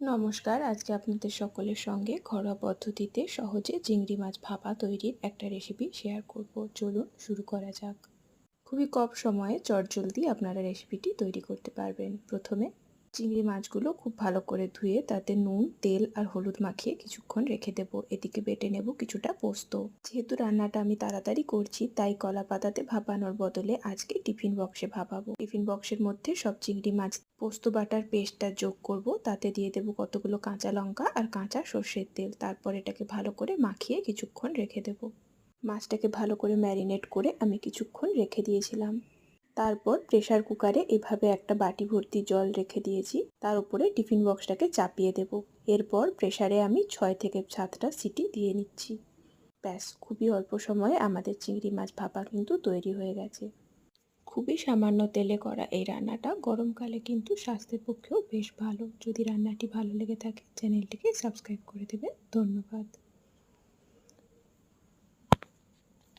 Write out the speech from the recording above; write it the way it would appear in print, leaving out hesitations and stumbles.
নমস্কার, আজকে আপনাদের সকলের সঙ্গে ঘরোয়া পদ্ধতিতে সহজে চিংড়ি মাছ ভাপা তৈরির একটা রেসিপি শেয়ার করব। চলুন শুরু করা যাক। খুবই কম সময়ে চটজলদি আপনারা রেসিপিটি তৈরি করতে পারবেন। প্রথমে চিংড়ি মাছগুলো খুব ভালো করে ধুয়ে তাতে নুন, তেল আর হলুদ মাখিয়ে কিছুক্ষণ রেখে দেব। এদিকে বেটে নেব কিছুটা পোস্ত। যেহেতু রান্নাটা আমি তাড়াতাড়ি করছি, তাই কলা পাতাতে ভাপানোর বদলে আজকে টিফিন বক্সে ভাপাবো। টিফিন বক্সের মধ্যে সব চিংড়ি মাছ পোস্ত বাটার পেস্টটা যোগ করব। তাতে দিয়ে দেব কতগুলো কাঁচা লঙ্কা আর কাঁচা সর্ষের তেল। তারপর এটাকে ভালো করে মাখিয়ে কিছুক্ষণ রেখে দেব। মাছটাকে ভালো করে ম্যারিনেট করে আমি কিছুক্ষণ রেখে দিয়েছিলাম। তারপর প্রেসার কুকারে এভাবে একটা বাটি ভর্তি জল রেখে দিয়েছি, তার উপরে টিফিন বক্সটাকে চাপিয়ে দেব। এরপর প্রেসারে আমি 6 থেকে 7টা সিটি দিয়ে নিচ্ছি। ব্যাস, খুবই অল্প সময়ে আমাদের চিংড়ি মাছ ভাপা কিন্তু তৈরি হয়ে গেছে। খুবই সামান্য তেলে করা এই রান্নাটা গরমকালে কিন্তু স্বাস্থ্যের পক্ষেও বেশ ভালো। যদি রান্নাটি ভালো লেগে থাকে চ্যানেলটিকে সাবস্ক্রাইব করে দেবেন। ধন্যবাদ।